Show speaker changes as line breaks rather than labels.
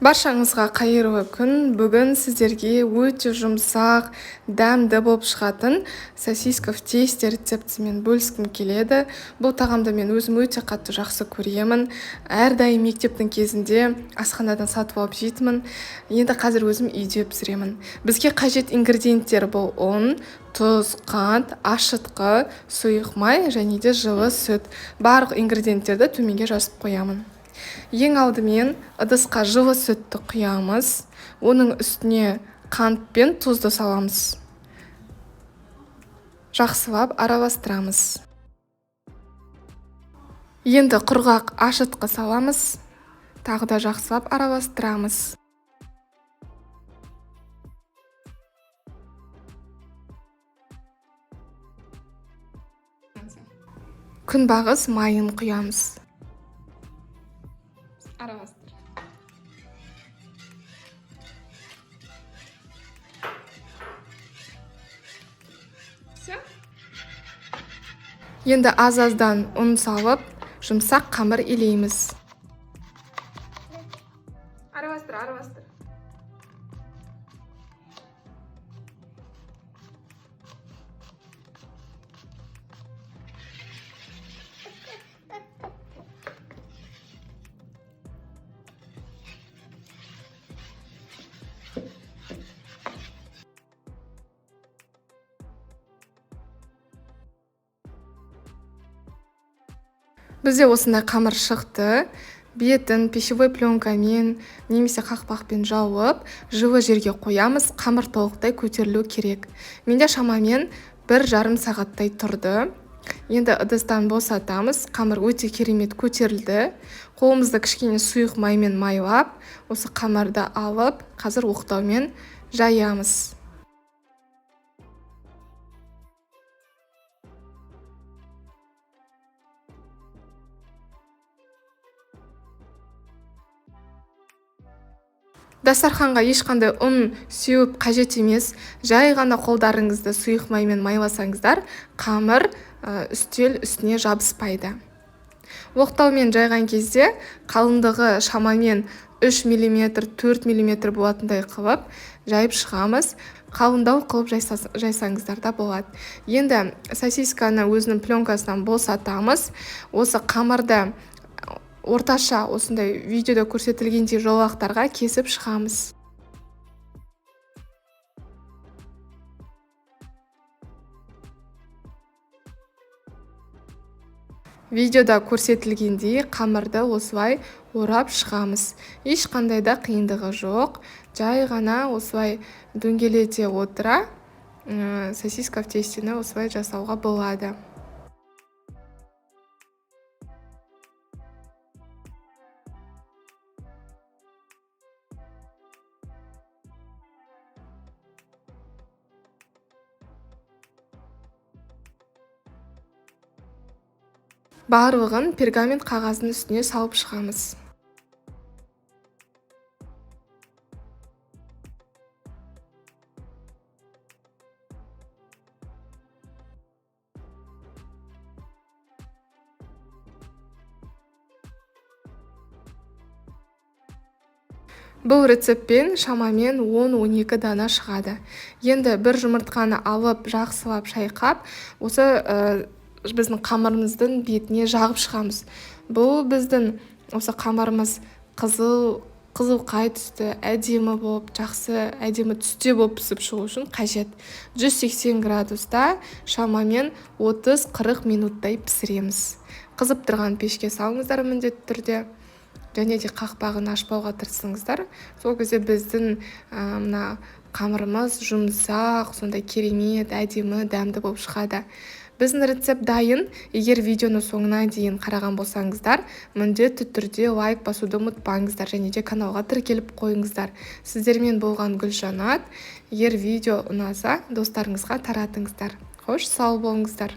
Баршаңызға қайырлы күн. Бүгін сіздерге өте жұмсақ, дәмді болып шығатын сосиска в тесте рецептімен бөліскім келеді. Бұл тағамды мен өзім өте қатты жақсы көремін. Әрдайым мектептің кезінде асханадан сатып алып жейтінмін. Енді қазір өзім үйде пісіремін. Бізге қажет ингредиенттер бұл ұн, тұз, қант, ашытқы, сұйық май және де жылы сүт. Барлық ингредиенттерді төменге жазып қоямын. Ең алдымен ыдысқа жылы сүтті құямыз. Оның үстіне қант пен тұзды саламыз. Жақсылап араластырамыз. Енді құрғақ ашытқы саламыз. Тағы да жақсылап араластырамыз. Күнбағыс майын құямыз. Араластыр. Енді аз-аздан ұн салып, жұмсақ қамыр илейміз. Араластыр. Бізде осындай қамыр шықты. Бетін пищевой пленкамен немесе қақпақпен жауып, жылы жерге қоямыз. Қамыр толықтай көтерілу керек. Менде шамамен 1,5 сағаттай тұрды. Енді ыдыстан босатамыз. Қамыр өте керемет көтерілді. Қолымызды кішкене сұйық маймен майлап, осы қамырды алып, қазір оқтаумен жаямыз. Дастарханға ешқандай ұн сеуіп қажет емес. Жай ғана қолдарыңызды сұйық маймен майласаңыздар, қамыр үстел үстіне жабыспайды. Оқтаумен жайған кезде қалыңдығы шамамен 3 мм, 4 мм болатындай қылып жайып шығамыз. Қалыңдау қылып жайсаңыздар да болады. Енді сосисканы өзінің пленкасынан босатамыз. Осы қамырды орташа осындай видеода көрсетілгендей жолақтарға кесіп шығамыз. Видеода көрсетілгендей қамырды осылай орап шығамыз. Ешқандай да қиындығы жоқ. Жай ғана осылай дөңгелете отыра сосиска в тестені осылай жасауға болады. Барлығын пергамент қағаздың үстіне салып шығамыз. Бұл рецептпен шамамен 10-12 дана шығады. Енді бір жұмыртқаны алып, жақсылап шайқап, осы біздің қамырымыздың бетіне жағып шығамыз. Бұл біздің осы қамырымыз қызыл қай түсті, әдемі болып, жақсы әдемі түсте болып пісіп шығу үшін қажет. 180 градуста шамамен 30-40 минуттай пісіреміз. Қызып тұрған пешке салыңыздар міндетті түрде. Және де қақпағын ашпауға тырысыңыздар. Сол кезде біздің қамырымыз жұмсақ, сондай керемет, әдемі, дәмді болып шығады. Біздің рецепт дайын. Егер видеоны соңына дейін қараған болсаңыздар, міндетті түрде лайк басуды ұмытпаңыздар және де каналға тіркеліп қойыңыздар. Сіздермен болған Гүлжанат. Егер видео ұнаса, достарыңызға таратыңыздар. Қош, сау болыңыздар.